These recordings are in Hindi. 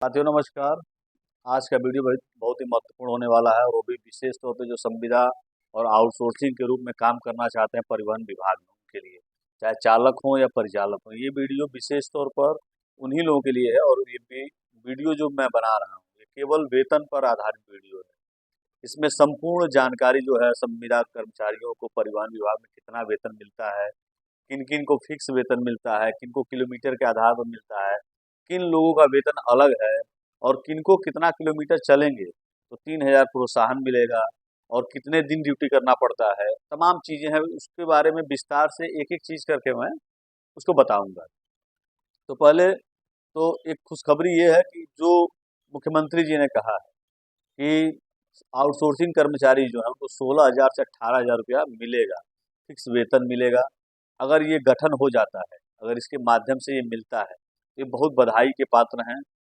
साथियों नमस्कार। आज का वीडियो बहुत ही महत्वपूर्ण होने वाला है और वो भी विशेष तौर पे जो संविदा और आउटसोर्सिंग के रूप में काम करना चाहते हैं परिवहन विभाग में उनके लिए, चाहे चालक हों या परिचालक हों। ये वीडियो विशेष तौर पर उन्हीं लोगों के लिए है और ये भी वीडियो जो मैं बना रहा हूँ ये केवल वेतन पर आधारित वीडियो है। इसमें संपूर्ण जानकारी जो है संविदा कर्मचारियों को परिवहन विभाग में कितना वेतन मिलता है, किन किन को फिक्स वेतन मिलता है, किन को किलोमीटर के आधार पर मिलता है, किन लोगों का वेतन अलग है और किन को कितना किलोमीटर चलेंगे तो 3,000 प्रोत्साहन मिलेगा और कितने दिन ड्यूटी करना पड़ता है, तमाम चीज़ें हैं। उसके बारे में विस्तार से एक एक चीज़ करके मैं उसको बताऊंगा। तो पहले तो एक खुशखबरी ये है कि जो मुख्यमंत्री जी ने कहा है कि आउटसोर्सिंग कर्मचारी जो है उनको 16,000 से 18,000 रुपया मिलेगा, फिक्स वेतन मिलेगा। अगर ये गठन हो जाता है, अगर इसके माध्यम से ये मिलता है तो ये बहुत बधाई के पात्र हैं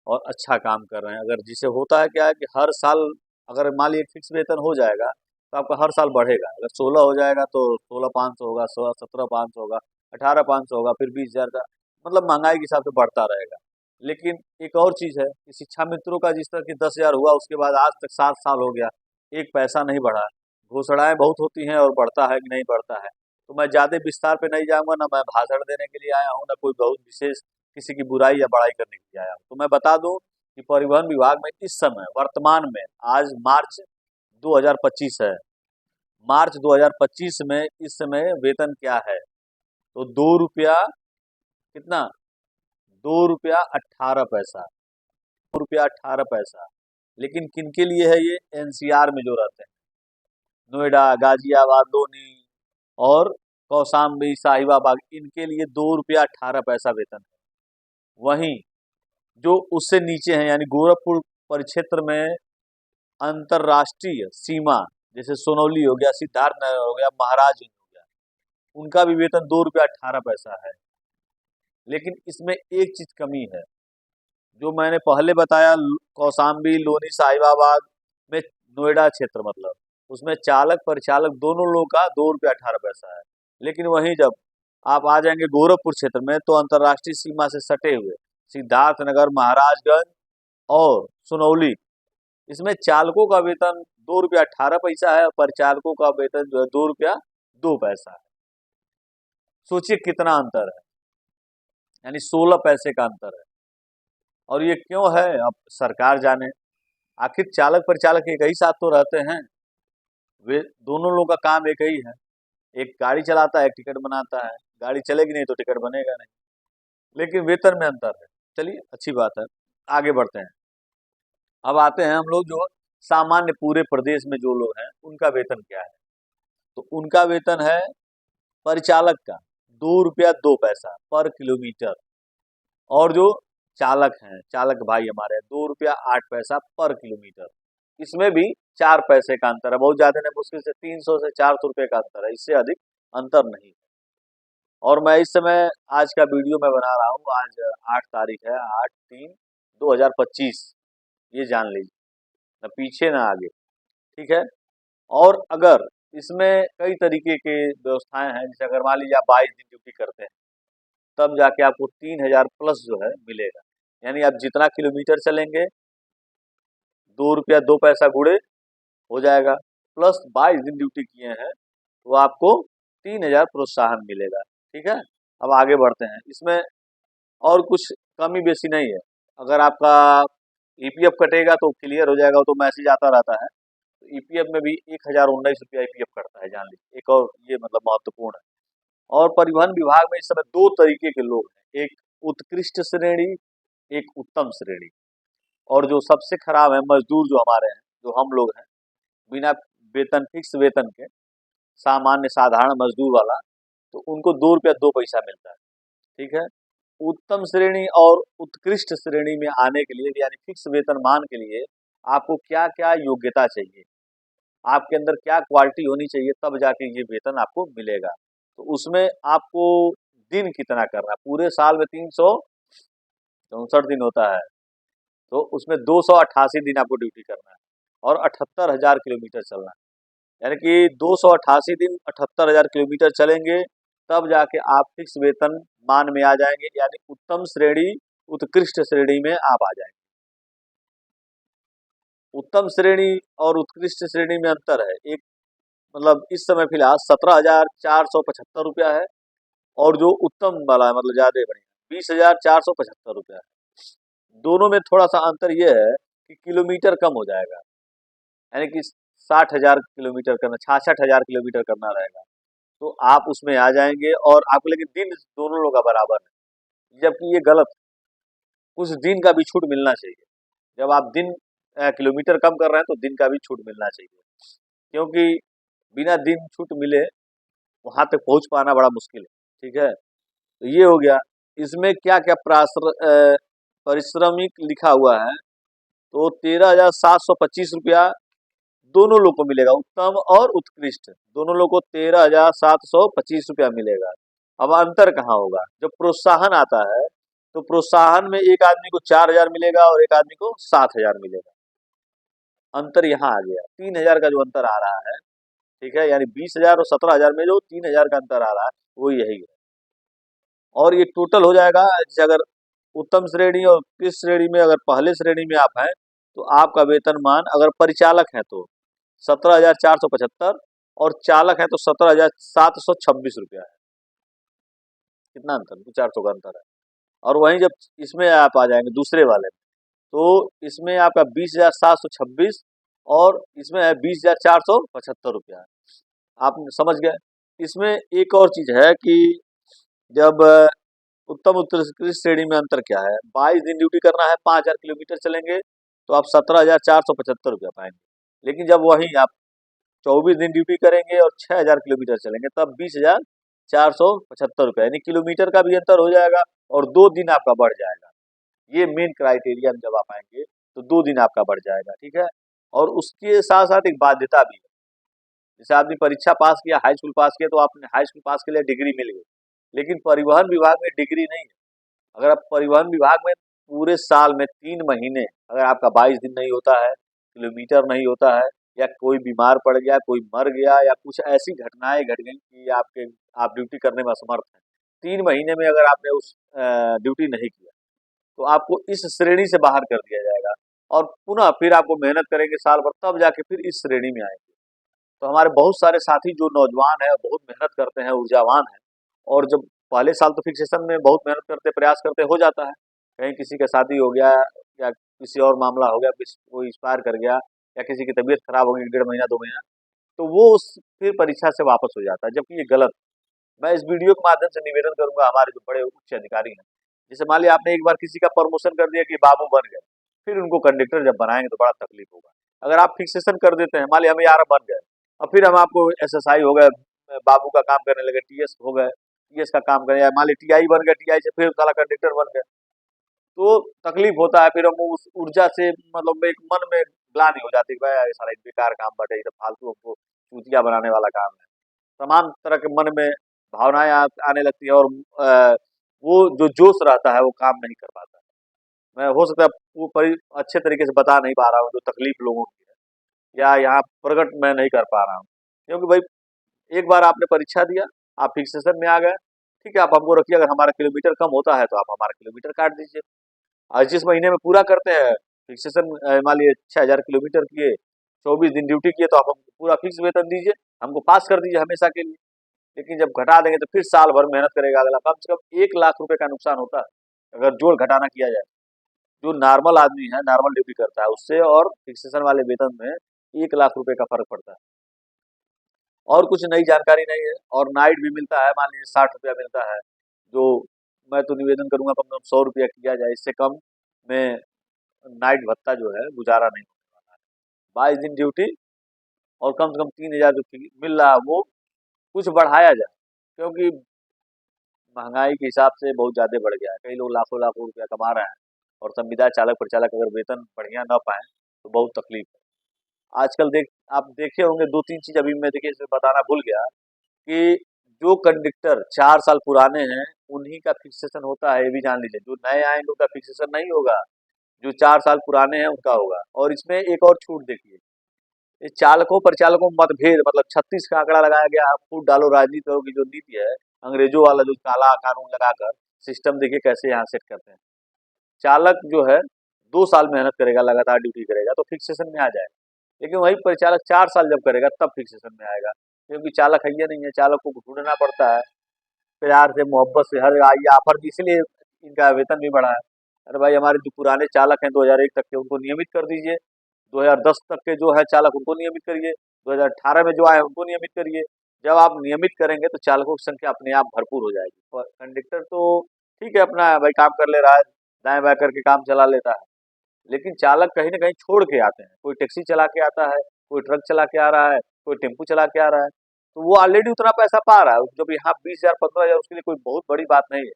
और अच्छा काम कर रहे हैं। अगर जिसे होता है क्या है कि हर साल अगर मान लीजिए फिक्स वेतन हो जाएगा तो आपका हर साल बढ़ेगा। अगर 16 हो जाएगा तो 16,500 होगा, 17,500 होगा, 18,500 होगा, फिर 20,000 का, मतलब महंगाई के हिसाब से बढ़ता रहेगा। लेकिन एक और चीज़ है कि शिक्षा मित्रों का जिस तरह की 10,000 हुआ उसके बाद आज तक 7 साल हो गया, एक पैसा नहीं बढ़ा। घोषणाएं बहुत होती हैं और बढ़ता है कि नहीं बढ़ता है। तो मैं ज़्यादा विस्तार पे नहीं जाऊंगा, ना मैं भाषण देने के लिए आया हूँ, ना कोई बहुत विशेष किसी की बुराई या बड़ाई करने के लिए आया हूँ। तो मैं बता दूं कि परिवहन विभाग में इस समय वर्तमान में आज मार्च 2025 है। मार्च 2025 में इस समय वेतन क्या है तो 2 रुपया कितना, 2 रुपया 18 पैसा, 2 रुपया 18 पैसा। लेकिन किनके लिए है ये? एनसीआर में जो रहते हैं, नोएडा, गाजियाबाद, लोनी और कौशाम्बी, साहिबाबाद, इनके लिए 2 रुपया 18 पैसा वेतन है। वहीं जो उससे नीचे हैं यानी गोरखपुर परिक्षेत्र में अंतर्राष्ट्रीय सीमा, जैसे सोनौली हो गया, सिद्धार्थनगर हो गया, महाराजगंज हो गया, उनका भी वेतन 2 रुपया 18 पैसा है। लेकिन इसमें एक चीज कमी है, जो मैंने पहले बताया कौशाम्बी, लोनी, साहिबाबाद में, नोएडा क्षेत्र मतलब, उसमें चालक परिचालक दोनों लोगों का 2 रुपया 18 पैसा है। लेकिन वहीं जब आप आ जाएंगे गोरखपुर क्षेत्र में तो अंतर्राष्ट्रीय सीमा से सटे हुए सिद्धार्थनगर, महाराजगंज और सुनौली, इसमें चालकों का वेतन 2 रुपया 18 पैसा है और परिचालकों का वेतन जो है 2 रुपया 2 पैसा है। सोचिए कितना अंतर है, यानी 16 पैसे का अंतर है। और ये क्यों है अब सरकार जाने। आखिर चालक परिचालक एक ही साथ तो रहते हैं, वे दोनों लोगों का काम एक ही है। एक गाड़ी चलाता है, एक टिकट बनाता है। गाड़ी चलेगी नहीं तो टिकट बनेगा नहीं, लेकिन वेतन में अंतर है। चलिए अच्छी बात है, आगे बढ़ते हैं। अब आते हैं हम लोग जो सामान्य पूरे प्रदेश में जो लोग हैं उनका वेतन क्या है। तो उनका वेतन है परिचालक का 2 रुपया 2 पैसा पर किलोमीटर, और जो चालक हैं, चालक भाई हमारे, 2 रुपया 8 पैसा पर किलोमीटर। इसमें भी 4 पैसे का अंतर है, बहुत ज्यादा नहीं, मुश्किल से 300 से 400 रुपये का अंतर है, इससे अधिक अंतर नहीं है। और मैं इस समय आज का वीडियो मैं बना रहा हूँ, आज 8 तारीख है, 8/3/2025, ये जान लीजिए, न पीछे ना आगे, ठीक है। और अगर इसमें कई तरीके के व्यवस्थाएं हैं, जैसे अगर मान लीजिए आप 22 दिन ड्यूटी करते हैं तब जाके आपको 3,000 प्लस जो है मिलेगा। यानी आप जितना किलोमीटर चलेंगे 2 रुपया 2 पैसा गुड़े हो जाएगा, प्लस 22 दिन ड्यूटी किए हैं तो आपको 3,000 प्रोत्साहन मिलेगा, ठीक है। अब आगे बढ़ते हैं। इसमें और कुछ कमी बेसी नहीं है। अगर आपका ईपीएफ कटेगा तो क्लियर हो जाएगा, तो मैसेज आता रहता है। तो ईपीएफ में भी 1,019 रुपया ईपीएफ कटता है, जान लीजिए। एक और ये मतलब महत्वपूर्ण है। और परिवहन विभाग में इस समय 2 तरीके के लोग हैं, एक उत्कृष्ट श्रेणी, एक उत्तम श्रेणी। और जो सबसे खराब है मजदूर जो हमारे हैं, जो हम लोग हैं, बिना वेतन, फिक्स वेतन के, सामान्य साधारण मजदूर वाला, तो उनको 2 रुपया 2 पैसा मिलता है, ठीक है। उत्तम श्रेणी और उत्कृष्ट श्रेणी में आने के लिए यानी फिक्स वेतनमान के लिए आपको क्या क्या योग्यता चाहिए, आपके अंदर क्या क्वालिटी होनी चाहिए, तब जाके ये वेतन आपको मिलेगा। तो उसमें आपको दिन कितना करना है, पूरे साल में 364 दिन होता है, तो उसमें 288 दिन आपको ड्यूटी करना है और 78,000 किलोमीटर चलना है। यानी कि 288 दिन 78,000 किलोमीटर चलेंगे तब जाके आप फिक्स वेतन मान में आ जाएंगे, यानी उत्तम श्रेणी उत्कृष्ट श्रेणी में आप आ जाएंगे। उत्तम श्रेणी और उत्कृष्ट श्रेणी में अंतर है। एक मतलब इस समय फिलहाल 17,475 रुपया है, और जो उत्तम वाला है मतलब ज्यादा बढ़िया 20,475 रुपया है। दोनों में थोड़ा सा अंतर ये है कि किलोमीटर कम हो जाएगा, यानी कि 60,000 किलोमीटर करना, 66,000 किलोमीटर करना रहेगा, तो आप उसमें आ जाएंगे और आपको, लेकिन दिन दोनों लोग का बराबर है, जबकि ये गलत है। कुछ दिन का भी छूट मिलना चाहिए। जब आप दिन किलोमीटर कम कर रहे हैं तो दिन का भी छूट मिलना चाहिए, क्योंकि बिना दिन छूट मिले वहां तक पहुंच पाना बड़ा मुश्किल है। ठीक है, तो ये हो गया। इसमें क्या क्या पारिश्रमिक लिखा हुआ है, तो 13,725 रुपया दोनों लोग को मिलेगा, उत्तम और उत्कृष्ट दोनों लोग को 13,725 रुपया मिलेगा। अब अंतर कहाँ होगा, जब प्रोत्साहन आता है तो प्रोत्साहन में एक आदमी को 4,000 मिलेगा और एक आदमी को 7,000 मिलेगा। अंतर यहाँ आ गया, 3,000 का जो अंतर आ रहा है। ठीक है, यानी 20,000 और 17,000 में जो 3,000 का अंतर आ रहा है वो यही है। और ये टोटल हो जाएगा, जैसे अगर उत्तम श्रेणी और किस श्रेणी में, अगर पहले श्रेणी में आप हैं तो आपका वेतनमान, अगर परिचालक है तो 17,475, और चालक है तो 17,726 रुपया है। कितना अंतर, 400 का अंतर है। और वहीं जब इसमें आप आ जाएंगे दूसरे वाले में, तो इसमें आपका 20,726, और इसमें है 20,475 रुपया। आप समझ गए। इसमें एक और चीज है कि जब उत्तम उत्कृष्ट श्रेणी में अंतर क्या है, 22 दिन ड्यूटी करना है, 5,000 किलोमीटर चलेंगे तो आप 17,475 रुपया पाएंगे। लेकिन जब वहीं आप 24 दिन ड्यूटी करेंगे और 6,000 किलोमीटर चलेंगे तब 20,475 रुपया, यानी किलोमीटर का भी अंतर हो जाएगा और 2 दिन आपका बढ़ जाएगा। ये मेन क्राइटेरिया में जब आप आएंगे तो 2 दिन आपका बढ़ जाएगा। ठीक है, और उसके साथ साथ एक बाध्यता भी है। जैसे आदमी परीक्षा पास किया, हाई स्कूल पास किया, तो आपने हाई स्कूल पास के लिए डिग्री मिल गई, लेकिन परिवहन विभाग में डिग्री नहीं है। अगर आप परिवहन विभाग में पूरे साल में 3 महीने अगर आपका 22 दिन नहीं होता है, किलोमीटर नहीं होता है, या कोई बीमार पड़ गया, कोई मर गया, या कुछ ऐसी घटनाएं घट गई कि आप ड्यूटी करने में असमर्थ हैं, 3 महीने में अगर आपने उस ड्यूटी नहीं किया तो आपको इस श्रेणी से बाहर कर दिया जाएगा, और पुनः फिर आपको मेहनत करेंगे साल भर, तब जाके फिर इस श्रेणी में आएंगे। तो हमारे बहुत सारे साथी जो नौजवान है, बहुत मेहनत करते हैं, ऊर्जावान है, और जब पहले साल तो फिक्सेशन में बहुत मेहनत करते, प्रयास करते, हो जाता है, कहीं किसी का शादी हो गया या किसी और मामला हो गया, कोई एक्सपायर कर गया, या किसी की तबीयत खराब हो गई 1.5 महीना 2 महीना, तो वो फिर परीक्षा से वापस हो जाता है, जबकि ये गलत है। मैं इस वीडियो के माध्यम से निवेदन करूंगा हमारे जो बड़े उच्च अधिकारी हैं, जैसे मान लिया आपने एक बार किसी का प्रमोशन कर दिया कि बाबू बन गए, फिर उनको कंडक्टर जब बनाएंगे तो बड़ा तकलीफ होगा। अगर आप फिक्सेशन कर देते हैं, मान लिया हम यार बन गए, और फिर हम आपको एसएसआई हो गए, बाबू का काम करने लगे, टीएस हो गए, टीएस का काम करें, या मान ली टीआई बन गए, टीआई से फिर साला कंडक्टर बन गए, तो तकलीफ होता है। फिर हम उस ऊर्जा से मतलब एक मन में ग्लानि हो जाती है कि भाई ये साला बेकार काम बटे, ये तो फालतू हमको चूतिया बनाने वाला काम है। तमाम तरह के मन में भावनाएं आने लगती है, और वो जो जोश रहता है वो काम नहीं कर पाता है। मैं हो सकता है वो अच्छे तरीके से बता नहीं पा रहा हूँ जो तकलीफ लोगों की है, या यहाँ प्रकट मैं नहीं कर पा रहा हूँ, क्योंकि भाई एक बार आपने परीक्षा दिया, आप फिक्सेशन में आ गए, ठीक है, आप हमको रखिए, अगर हमारा किलोमीटर कम होता है तो आप हमारा किलोमीटर काट दीजिए। आज जिस महीने में पूरा करते हैं फिक्सेशन, मान लीजिए 6,000 किलोमीटर किए, 24 दिन ड्यूटी किए, तो आप हमको पूरा फिक्स वेतन दीजिए, हमको पास कर दीजिए हमेशा के लिए। लेकिन जब घटा देंगे तो फिर साल भर मेहनत करेगा अगला, कम से कम 1 लाख रुपए का नुकसान होता है अगर जोड़ घटाना किया जाए। जो नॉर्मल आदमी है, नॉर्मल ड्यूटी करता है, उससे और फिक्सेशन वाले वेतन में 1 लाख रुपए का फर्क पड़ता है। और कुछ नई जानकारी नहीं है। और नाइट भी मिलता है, मान लीजिए 60 रुपया मिलता है, जो मैं तो निवेदन करूंगा कम से कम 100 रुपया किया जाए, इससे कम में नाइट भत्ता जो है गुजारा नहीं होने वाला है। 22 दिन ड्यूटी और कम से कम 3,000 जो मिल रहा है वो कुछ बढ़ाया जाए, क्योंकि महंगाई के हिसाब से बहुत ज़्यादा बढ़ गया है। कई लोग लाखों लाखों रुपया कमा रहे हैं, और संविदा चालक परिचालक अगर वेतन बढ़िया न पाए तो बहुत तकलीफ है। आजकल आप देखे होंगे 2-3 चीज अभी मैं देखिए इसमें बताना भूल गया, कि जो कंडक्टर 4 साल पुराने हैं उन्हीं का फिक्सेशन होता है, ये भी जान लीजिए। जो नए आएंगे उनका फिक्सेशन नहीं होगा, जो 4 साल पुराने हैं उनका होगा। और इसमें एक और छूट देखिए, ये चालकों परिचालकों में मतभेद, मतलब 36 का आंकड़ा लगाया गया, आप फूट डालो राजनीति की जो नीति है, अंग्रेजों वाला जो काला कानून लगाकर सिस्टम देखिए कैसे यहाँ सेट करते हैं। चालक जो है 2 साल मेहनत करेगा, लगातार ड्यूटी करेगा तो फिक्सेशन में आ जाएगा। लेकिन वही परिचालक 4 साल जब करेगा तब फिक्सेशन में आएगा, क्योंकि चालक है ये नहीं है, चालक को ढूंढना पड़ता है प्यार से, मोहब्बत से। हर ये ऑफर भी, इसलिए इनका वेतन भी बढ़ा है। अरे भाई, हमारे जो पुराने चालक हैं 2001 तक के, उनको नियमित कर दीजिए। 2010 तक के जो है चालक, उनको नियमित करिए। 2018 में जो आए उनको नियमित करिए। जब आप नियमित करेंगे तो चालकों की संख्या अपने आप भरपूर हो जाएगी। और कंडक्टर तो ठीक है, अपना भाई काम कर ले रहा है, दाएं बाएं करके काम चला लेता है, लेकिन चालक कहीं ना कहीं छोड़ के आते हैं। कोई टैक्सी चला के आता है, कोई ट्रक चला के आ रहा है, कोई टेम्पू चला के आ रहा है, तो वो ऑलरेडी उतना पैसा पा रहा है। जब यहाँ 20,000 15,000, उसके लिए कोई बहुत बड़ी बात नहीं है।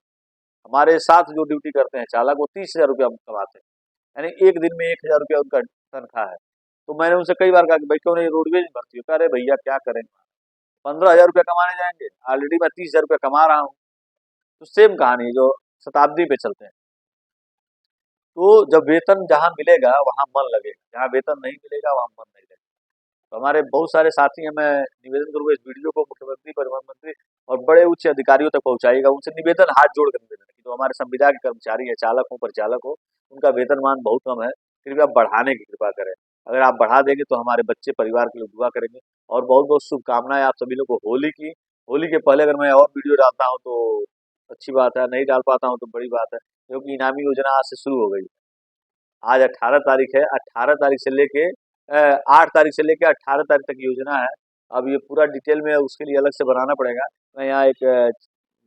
हमारे साथ जो ड्यूटी करते हैं चालक, वो 30,000 रुपया कमाते हैं, यानी एक दिन में 1,000 रुपया उनका तनख्वाह है। तो मैंने उनसे कई बार कहा कि भाई क्यों नहीं रोडवेज में भर्ती हो? अरे भैया क्या करेंगे, 15,000 रुपया कमाने जाएंगे, ऑलरेडी मैं 30,000 रुपया कमा रहा हूँ। तो सेम कहानी है जो शताब्दी पे चलते हैं। तो जब वेतन जहाँ मिलेगा वहाँ मन लगेगा, जहाँ वेतन नहीं मिलेगा वहाँ मन नहीं लगेगा। तो हमारे बहुत सारे साथी हैं, मैं निवेदन करूंगा इस वीडियो को मुख्यमंत्री, परिवहन मंत्री और बड़े उच्च अधिकारियों तक पहुंचाइएगा। उनसे निवेदन, हाथ जोड़ कर निवेदन है कि जो हमारे संविदा के कर्मचारी है, चालक हो, परिचालक हो, उनका वेतनमान बहुत कम है, कृपया बढ़ाने की कृपा करें। अगर आप बढ़ा देंगे तो हमारे बच्चे परिवार के लोग दुआ करेंगे। और बहुत बहुत शुभकामनाएं आप सभी लोग को होली की। होली के पहले अगर मैं और वीडियो डालता हूँ तो अच्छी बात है, नहीं डाल पाता हूँ तो बड़ी बात है, क्योंकि इनामी योजना आज से शुरू हो गई है। आज 18 तारीख है, 18 तारीख से लेके 8 तारीख से लेके 18 तारीख तक योजना है। अब ये पूरा डिटेल में उसके लिए अलग से बनाना पड़ेगा। मैं यहाँ एक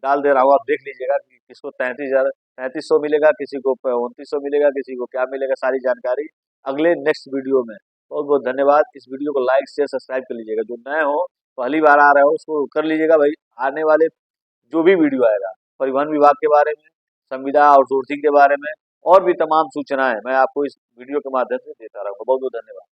डाल दे रहा हूँ, आप देख लीजिएगा कि किसको 33,000 3300 मिलेगा, किसी को 2900 मिलेगा, किसी को क्या मिलेगा, सारी जानकारी अगले नेक्स्ट वीडियो में। बहुत बहुत धन्यवाद। इस वीडियो को लाइक शेयर सब्सक्राइब कर लीजिएगा। जो नए हो, पहली बार आ रहे हो, उसको कर लीजिएगा भाई। आने वाले जो भी वीडियो आएगा परिवहन विभाग के बारे में, संविदा आउटसोर्सिंग के बारे में और भी तमाम सूचनाएं मैं आपको इस वीडियो के माध्यम से देता रहूंगा। बहुत बहुत धन्यवाद।